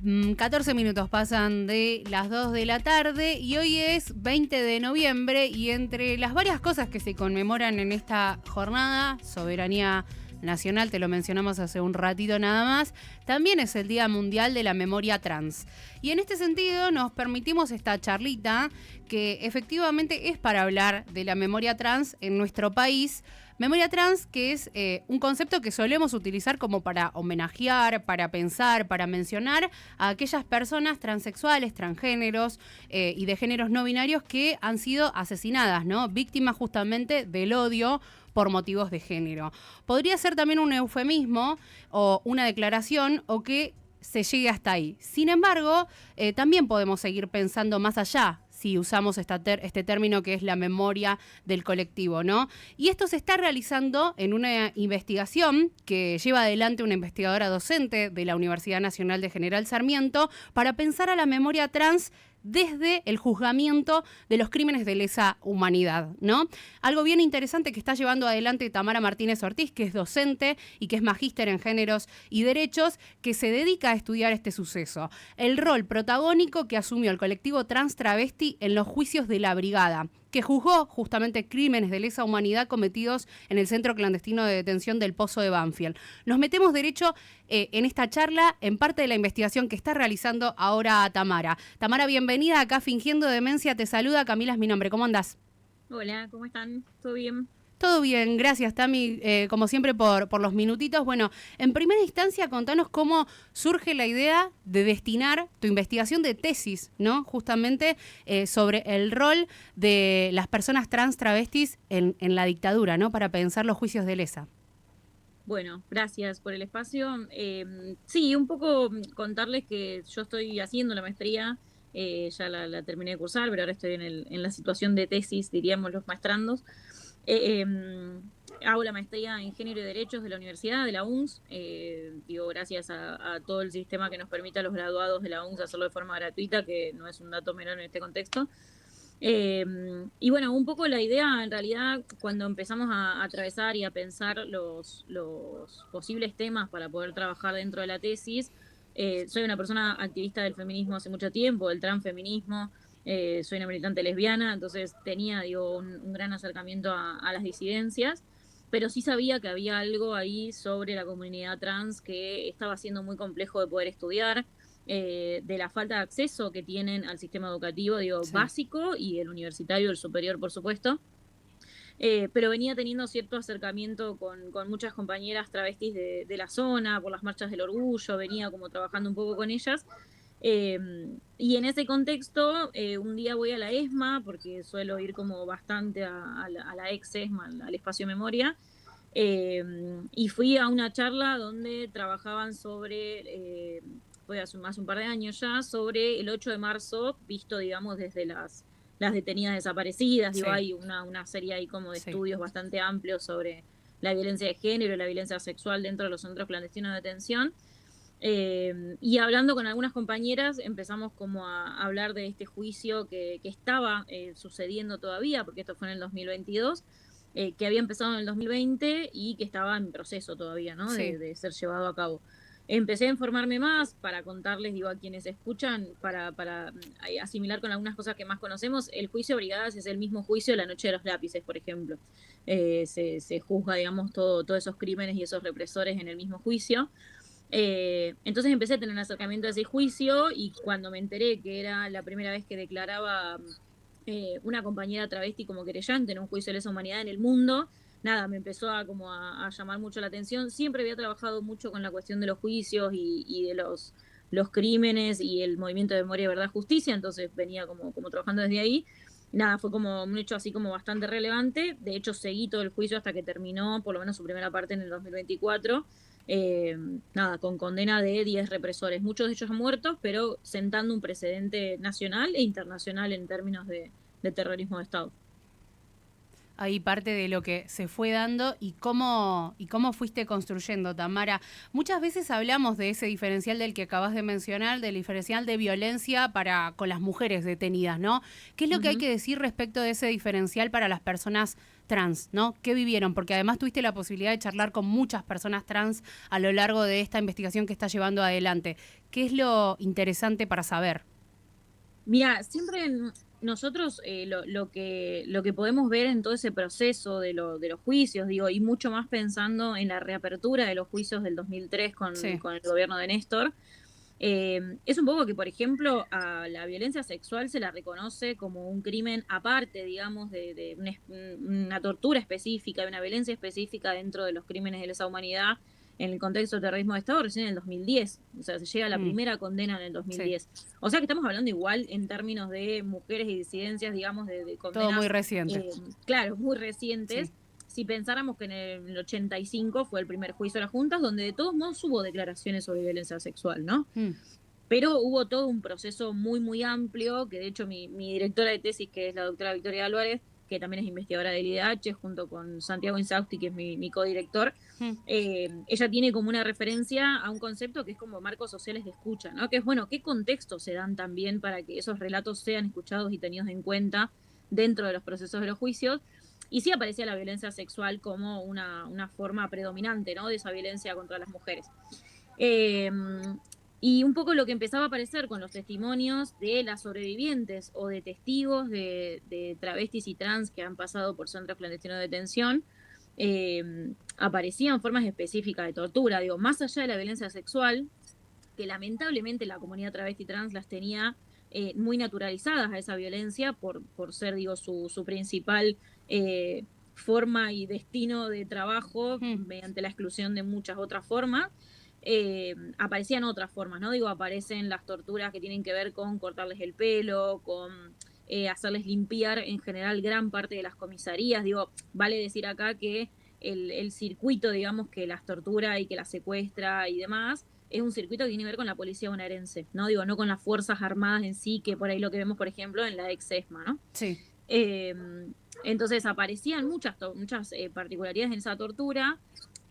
14 minutos pasan de las 2 de la tarde y hoy es 20 de noviembre y entre las varias cosas que se conmemoran en esta jornada, soberanía nacional, te lo mencionamos hace un ratito nada más, también es el Día Mundial de la Memoria Trans. Y en este sentido nos permitimos esta charlita que efectivamente es para hablar de la memoria trans en nuestro país. Memoria trans, que es un concepto que solemos utilizar como para homenajear, para pensar, para mencionar a aquellas personas transexuales, transgéneros y de géneros no binarios que han sido asesinadas, ¿no? Víctimas justamente del odio por motivos de género. Podría ser también un eufemismo o una declaración o que se llegue hasta ahí. Sin embargo, también podemos seguir pensando más allá si usamos este término que es la memoria del colectivo, ¿no? Y esto se está realizando en una investigación que lleva adelante una investigadora docente de la Universidad Nacional de General Sarmiento para pensar a la memoria trans desde el juzgamiento de los crímenes de lesa humanidad, ¿no? Algo bien interesante que está llevando adelante Tamara Martínez Ortiz, que es docente y que es magíster en géneros y derechos, que se dedica a estudiar este suceso. El rol protagónico que asumió el colectivo trans travesti en los juicios de la Brigada, que juzgó justamente crímenes de lesa humanidad cometidos en el centro clandestino de detención del Pozo de Banfield. Nos metemos derecho en esta charla en parte de la investigación que está realizando ahora Tamara. Tamara, bienvenida acá Fingiendo Demencia. Te saluda, Camila es mi nombre. ¿Cómo andás? Hola, ¿cómo están? ¿Todo bien? Todo bien, gracias Tami, como siempre por los minutitos. Bueno, en primera instancia contanos cómo surge la idea de destinar tu investigación de tesis, ¿no? Justamente sobre el rol de las personas trans travestis en la dictadura, ¿no? Para pensar los juicios de lesa. Bueno, gracias por el espacio. Sí, un poco contarles que yo estoy haciendo la maestría, ya la terminé de cursar, pero ahora estoy en la situación de tesis, diríamos los maestrandos. Hago la maestría en Género y Derechos de la Universidad, de la UNS, gracias a todo el sistema que nos permite a los graduados de la UNS hacerlo de forma gratuita, que no es un dato menor en este contexto. Y bueno, un poco la idea, en realidad, cuando empezamos a atravesar y a pensar los posibles temas para poder trabajar dentro de la tesis, soy una persona activista del feminismo hace mucho tiempo, del transfeminismo, soy una militante lesbiana, entonces tenía, un gran acercamiento a las disidencias, pero sí sabía que había algo ahí sobre la comunidad trans que estaba siendo muy complejo de poder estudiar, de la falta de acceso que tienen al sistema educativo, sí, básico y el universitario, el superior, por supuesto. Pero venía teniendo cierto acercamiento con muchas compañeras travestis de la zona, por las marchas del orgullo, venía como trabajando un poco con ellas. Y en ese contexto, un día voy a la ESMA, porque suelo ir como bastante a la ex ESMA, al espacio memoria, y fui a una charla donde trabajaban sobre, fue hace más un par de años ya, sobre el 8 de marzo, visto, digamos, desde las detenidas desaparecidas. Sí. Hay una serie ahí como de estudios bastante amplios sobre la violencia de género y la violencia sexual dentro de los centros clandestinos de detención. Y hablando con algunas compañeras empezamos como a hablar de este juicio que estaba sucediendo todavía, porque esto fue en el 2022, que había empezado en el 2020 y que estaba en proceso todavía, ¿no? Sí. De ser llevado a cabo. Empecé a informarme más para contarles, a quienes escuchan, para asimilar con algunas cosas que más conocemos. El juicio de brigadas es el mismo juicio de la noche de los lápices, por ejemplo. Se juzga, digamos, todos esos crímenes y esos represores en el mismo juicio. Entonces empecé a tener un acercamiento a ese juicio y cuando me enteré que era la primera vez que declaraba una compañera travesti como querellante en un juicio de lesa humanidad en el mundo, nada, me empezó a llamar mucho la atención. Siempre había trabajado mucho con la cuestión de los juicios y de los crímenes y el movimiento de memoria, verdad, justicia, entonces venía como trabajando desde ahí. Nada, fue como un hecho así como bastante relevante. De hecho, seguí todo el juicio hasta que terminó, por lo menos su primera parte en el 2024. Nada, con condena de 10 represores, muchos de ellos muertos, pero sentando un precedente nacional e internacional en términos de terrorismo de Estado. ahí parte de lo que se fue dando y cómo fuiste construyendo, Tamara. Muchas veces hablamos de ese diferencial del que acabas de mencionar, del diferencial de violencia con las mujeres detenidas, ¿no? ¿Qué es lo que hay que decir respecto de ese diferencial para las personas trans, ¿no? ¿Qué vivieron? Porque además tuviste la posibilidad de charlar con muchas personas trans a lo largo de esta investigación que estás llevando adelante. ¿Qué es lo interesante para saber? Mira, siempre nosotros lo que podemos ver en todo ese proceso de los juicios, digo, y mucho más pensando en la reapertura de los juicios del 2003 Sí. con el gobierno de Néstor, es un poco que, por ejemplo, a la violencia sexual se la reconoce como un crimen aparte, digamos, de una tortura específica, de una violencia específica dentro de los crímenes de lesa humanidad en el contexto de terrorismo de Estado recién en el 2010. O sea, se llega a la primera condena en el 2010. Sí. O sea que estamos hablando igual en términos de mujeres y disidencias, digamos, de condenas. Todo muy reciente. Claro, muy recientes. Sí. Si pensáramos que en el 85 fue el primer juicio de las juntas, donde de todos modos hubo declaraciones sobre violencia sexual, ¿no? Pero hubo todo un proceso muy, muy amplio, que de hecho mi directora de tesis, que es la doctora Victoria Álvarez, que también es investigadora del IDH, junto con Santiago Insausti, que es mi codirector, ella tiene como una referencia a un concepto que es como marcos sociales de escucha, ¿no? Que es, bueno, ¿qué contextos se dan también para que esos relatos sean escuchados y tenidos en cuenta dentro de los procesos de los juicios? Y sí aparecía la violencia sexual como una forma predominante, ¿no? De esa violencia contra las mujeres. Y un poco lo que empezaba a aparecer con los testimonios de las sobrevivientes o de testigos de travestis y trans que han pasado por centros clandestinos de detención, aparecían formas específicas de tortura, digo, más allá de la violencia sexual, que lamentablemente la comunidad travesti trans las tenía muy naturalizadas a esa violencia por ser, digo, su principal forma y destino de trabajo mediante la exclusión de muchas otras formas. Aparecían otras formas, ¿no? Digo, aparecen las torturas que tienen que ver con cortarles el pelo, con hacerles limpiar en general gran parte de las comisarías. Digo, vale decir acá que el circuito, digamos, que las tortura y que las secuestra y demás, es un circuito que tiene que ver con la policía bonaerense, ¿no? Digo, no con las Fuerzas Armadas en sí, que por ahí lo que vemos, por ejemplo, en la ex-ESMA, ¿no? Sí. Entonces aparecían muchas particularidades en esa tortura,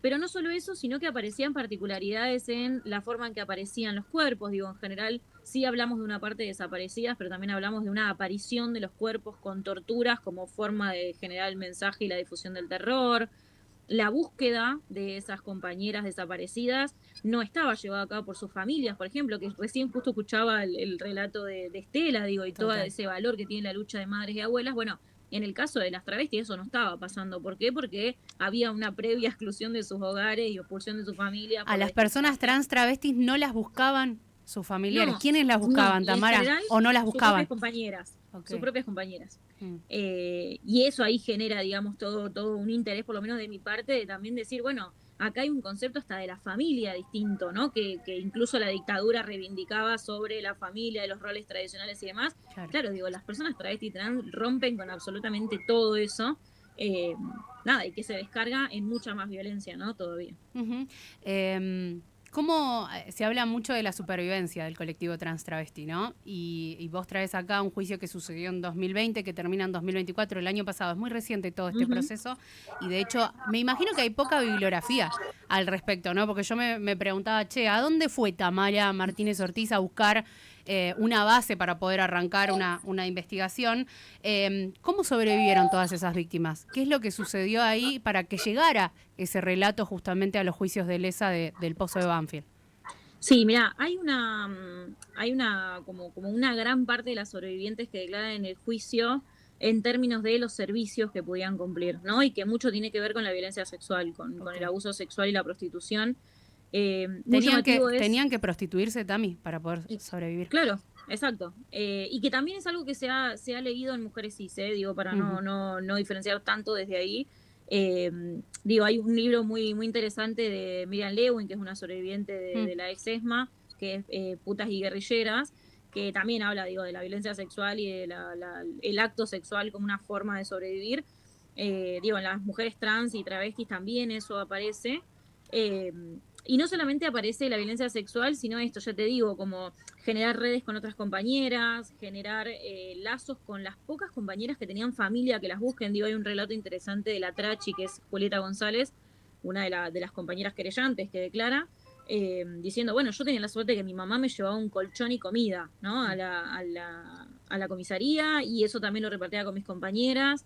pero no solo eso, sino que aparecían particularidades en la forma en que aparecían los cuerpos. Digo, en general sí hablamos de una parte de desaparecidas, pero también hablamos de una aparición de los cuerpos con torturas como forma de generar el mensaje y la difusión del terror. La búsqueda de esas compañeras desaparecidas no estaba llevada a cabo por sus familias, por ejemplo, que recién justo escuchaba el relato de Estela, digo, y todo ese valor que tiene la lucha de madres y abuelas. Bueno, en el caso de las travestis eso no estaba pasando. ¿Por qué? Porque había una previa exclusión de sus hogares y expulsión de su familia. ¿A las personas trans travestis no las buscaban sus familiares? No, ¿Quiénes las buscaban, Tamara? General, ¿O no las buscaban? Sus propias compañeras. Okay. Sus propias compañeras. Y eso ahí genera, digamos, todo un interés, por lo menos de mi parte, de también decir, bueno, acá hay un concepto hasta de la familia distinto, ¿no? Que incluso la dictadura reivindicaba sobre la familia, de los roles tradicionales y demás. Claro, digo, las personas travesti y trans rompen con absolutamente todo eso. Nada, y que se descarga en mucha más violencia, ¿no? Todavía. ¿Cómo se habla mucho de la supervivencia del colectivo trans travesti, ¿no? Y vos traes acá un juicio que sucedió en 2020, que termina en 2024, el año pasado. Es muy reciente todo este proceso y de hecho me imagino que hay poca bibliografía al respecto, ¿no? Porque yo me preguntaba, che, ¿a dónde fue Tamara Martínez Ortiz a buscar una base para poder arrancar una investigación? ¿Cómo sobrevivieron todas esas víctimas? ¿Qué es lo que sucedió ahí para que llegara ese relato justamente a los juicios de lesa del Pozo de Banfield? Sí, mira, hay como una gran parte de las sobrevivientes que declaran en el juicio en términos de los servicios que podían cumplir, ¿no? Y que mucho tiene que ver con la violencia sexual, con el abuso sexual y la prostitución. Tenían que prostituirse también para poder sobrevivir. Claro, exacto. Y que también es algo que se ha leído en mujeres cis, digo, para no diferenciar tanto desde ahí. Digo, hay un libro muy, muy interesante de Miriam Lewin, que es una sobreviviente de la ex-ESMA, que es Putas y Guerrilleras, que también habla, digo, de la violencia sexual y de el acto sexual como una forma de sobrevivir. Digo, en las mujeres trans y travestis también eso aparece. y no solamente aparece la violencia sexual, sino esto, ya te digo, como generar redes con otras compañeras, generar lazos con las pocas compañeras que tenían familia que las busquen. Digo, hay un relato interesante de la Trachi, que es Julieta González, una de las compañeras querellantes que declara, diciendo, bueno, yo tenía la suerte de que mi mamá me llevaba un colchón y comida, ¿no? A la comisaría, y eso también lo repartía con mis compañeras.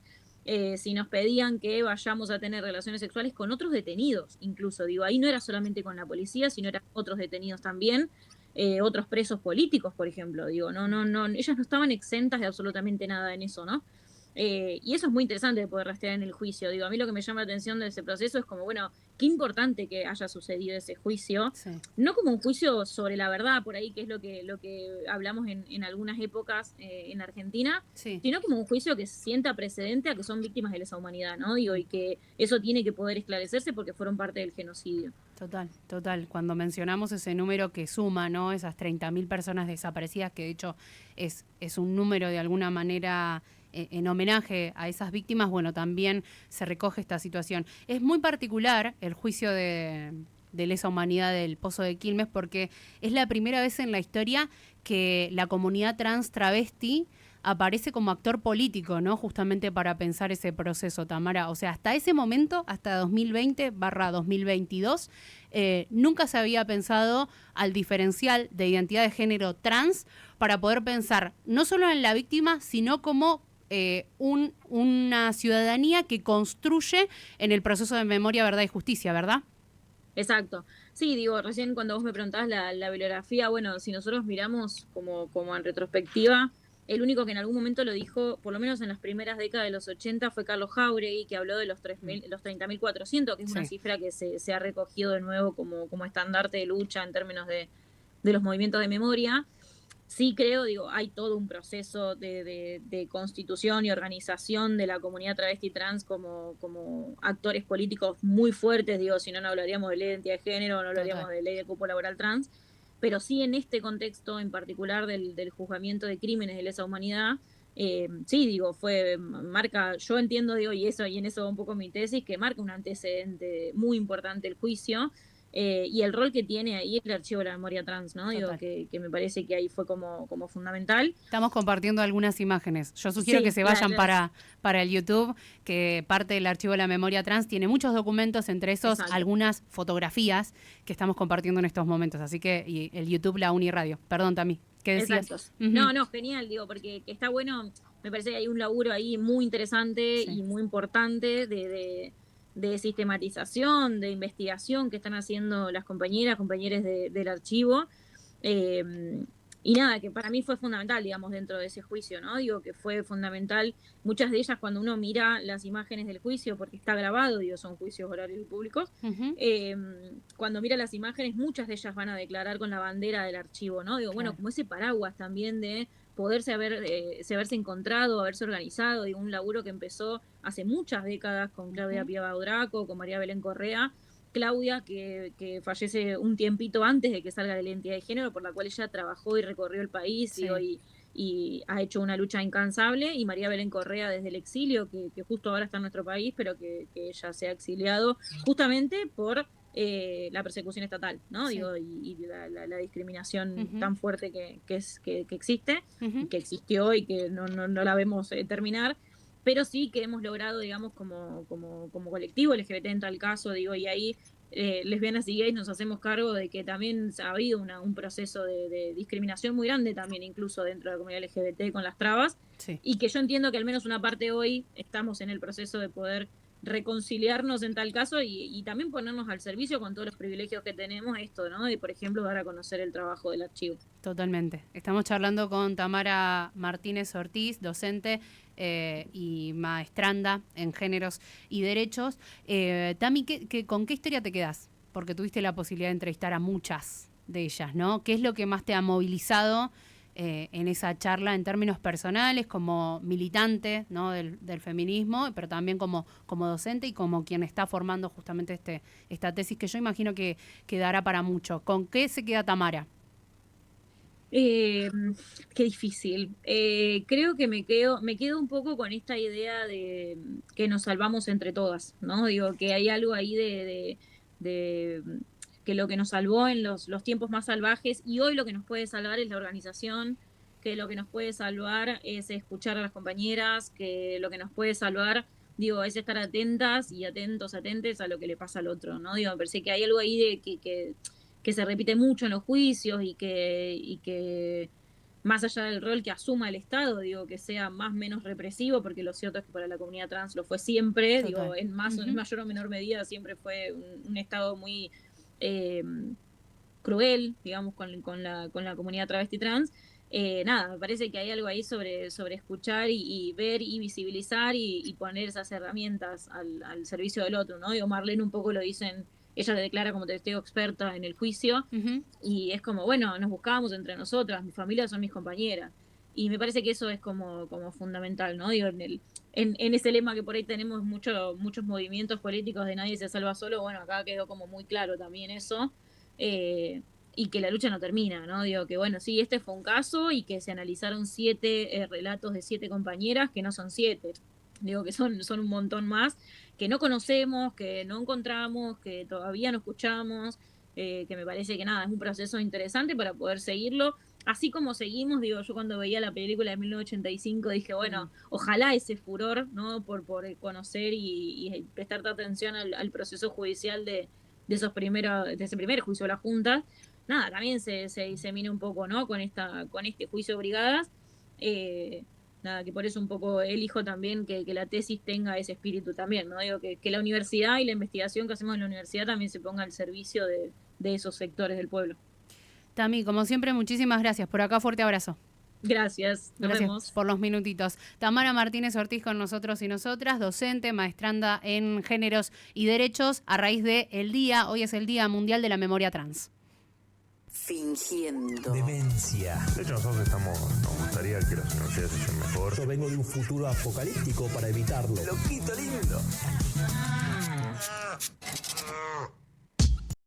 Si nos pedían que vayamos a tener relaciones sexuales con otros detenidos, incluso, digo, ahí no era solamente con la policía, sino eran otros detenidos también, otros presos políticos, por ejemplo, digo, no, ellas no estaban exentas de absolutamente nada en eso, ¿no? Y eso es muy interesante de poder rastrear en el juicio. Digo, a mí lo que me llama la atención de ese proceso es como, bueno, qué importante que haya sucedido ese juicio, Sí. no como un juicio sobre la verdad, por ahí, que es lo que hablamos en algunas épocas en Argentina, Sí. sino como un juicio que sienta precedente a que son víctimas de lesa humanidad, ¿no? Digo, y que eso tiene que poder esclarecerse porque fueron parte del genocidio. Total, total. Cuando mencionamos ese número que suma, ¿no? Esas 30.000 personas desaparecidas, que de hecho es un número de alguna manera en homenaje a esas víctimas, bueno, también se recoge esta situación. Es muy particular el juicio de lesa humanidad del Pozo de Quilmes porque es la primera vez en la historia que la comunidad trans travesti aparece como actor político, ¿no? Justamente para pensar ese proceso, Tamara. O sea, hasta ese momento, hasta 2020/2022, nunca se había pensado al diferencial de identidad de género trans para poder pensar no solo en la víctima, sino como una ciudadanía que construye en el proceso de memoria, verdad y justicia, ¿verdad? Exacto. Sí, digo, recién cuando vos me preguntabas la bibliografía, bueno, si nosotros miramos como en retrospectiva, el único que en algún momento lo dijo, por lo menos en las primeras décadas de los 80, fue Carlos Jauregui, que habló de los 3.000, los 30.400, que es una Sí. cifra que se ha recogido de nuevo como estandarte de lucha en términos de los movimientos de memoria. Sí creo, digo, hay todo un proceso de constitución y organización de la comunidad travesti trans como actores políticos muy fuertes, digo, si no, no hablaríamos de ley de identidad de género, no hablaríamos Total. de ley de cupo laboral trans, pero sí en este contexto en particular del juzgamiento de crímenes de lesa humanidad, sí, digo, marca, yo entiendo, digo, y en eso va un poco mi tesis, que marca un antecedente muy importante el juicio, y el rol que tiene ahí el archivo de la memoria trans, ¿no? Digo, Total. que me parece que ahí fue como fundamental. Estamos compartiendo algunas imágenes. Yo sugiero que Sí, se vayan para el YouTube, que parte del archivo de la memoria trans tiene muchos documentos, entre esos exacto. algunas fotografías que estamos compartiendo en estos momentos. Así que y el YouTube, la Uniradio. Perdón, Tami, ¿qué decías? Exacto. Uh-huh. No, genial, digo, porque que está bueno, me parece que hay un laburo ahí muy interesante Sí. y muy importante de sistematización, de investigación que están haciendo las compañeros del archivo. Y nada, que para mí fue fundamental, digamos, dentro de ese juicio, ¿no? Digo que fue fundamental. Muchas de ellas, cuando uno mira las imágenes del juicio, porque está grabado, digo, son juicios horarios y públicos, Uh-huh. cuando mira las imágenes, muchas de ellas van a declarar con la bandera del archivo, ¿no? Digo, Claro. bueno, como ese paraguas también de poderse haberse encontrado, haberse organizado, digo, un laburo que empezó hace muchas décadas con Claudia Uh-huh. Piava Draco, con María Belén Correa. Claudia, que fallece un tiempito antes de que salga de la identidad de género, por la cual ella trabajó y recorrió el país, Sí. digo, y ha hecho una lucha incansable, y María Belén Correa desde el exilio, que justo ahora está en nuestro país, pero que ella se ha exiliado justamente por la persecución estatal, ¿no? Sí. Digo, y la discriminación Uh-huh. tan fuerte que existe, Uh-huh. que existió y que no la vemos terminar, pero sí que hemos logrado, digamos, como colectivo LGBT en tal caso, digo, y ahí lesbianas y gays nos hacemos cargo de que también ha habido un proceso de discriminación muy grande también, incluso dentro de la comunidad LGBT con las trabas, Sí. y que yo entiendo que al menos una parte hoy estamos en el proceso de poder reconciliarnos en tal caso y también ponernos al servicio con todos los privilegios que tenemos, esto, ¿no? Y por ejemplo dar a conocer el trabajo del archivo. Totalmente. Estamos charlando con Tamara Martínez Ortiz, docente y maestranda en géneros y derechos. Tami, ¿con qué historia te quedás? Porque tuviste la posibilidad de entrevistar a muchas de ellas, ¿no? ¿Qué es lo que más te ha movilizado en esa charla en términos personales, como militante, ¿no? del feminismo, pero también como docente y como quien está formando justamente esta tesis que yo imagino que dará para mucho? ¿Con qué se queda Tamara? Qué difícil. Creo que me quedo un poco con esta idea de que nos salvamos entre todas, ¿no? Digo, que hay algo ahí de que lo que nos salvó en los tiempos más salvajes y hoy lo que nos puede salvar es la organización, que lo que nos puede salvar es escuchar a las compañeras, que lo que nos puede salvar, digo, es estar atentas y atentes a lo que le pasa al otro, ¿no? Digo, me parece que hay algo ahí de que se repite mucho en los juicios y que más allá del rol que asuma el Estado, digo, que sea más o menos represivo, porque lo cierto es que para la comunidad trans lo fue siempre, total, digo, en mayor o menor medida siempre fue un Estado muy cruel, digamos, con la comunidad travesti trans. Nada, me parece que hay algo ahí sobre escuchar y ver y visibilizar y poner esas herramientas al servicio del otro, ¿no? Digo, Marlene un poco lo dicen, ella le declara como testigo experta en el juicio, y es como, bueno, nos buscábamos entre nosotras, mi familia son mis compañeras, y me parece que eso es como fundamental, ¿no? Digo, en ese lema que por ahí tenemos muchos movimientos políticos de nadie se salva solo, bueno, acá quedó como muy claro también eso, y que la lucha no termina, ¿no? Digo que, bueno, sí, este fue un caso y que se analizaron 7 relatos de 7 compañeras, que no son 7, digo que son un montón más, que no conocemos, que no encontramos, que todavía no escuchamos, que me parece que nada, es un proceso interesante para poder seguirlo. Así como seguimos, digo, yo cuando veía la película de 1985 dije, bueno, ojalá ese furor, ¿no? Por conocer y prestar atención al proceso judicial de ese primer juicio de la Junta, nada, también se disemina un poco, ¿no? Con este juicio de brigadas. Nada, que por eso un poco elijo también que la tesis tenga ese espíritu también, ¿no? Digo, que la universidad y la investigación que hacemos en la universidad también se ponga al servicio de esos sectores del pueblo. Tami, como siempre, muchísimas gracias. Por acá, fuerte abrazo. Gracias, nos vemos. Por los minutitos. Tamara Martínez Ortiz con nosotros y nosotras, docente, maestranda en géneros y derechos a raíz de el día, hoy es el Día Mundial de la Memoria Trans. Fingiendo. Demencia. De hecho, nosotros nos gustaría que las universidades se lleven mejor. Yo vengo de un futuro apocalíptico para evitarlo. Loquito lindo.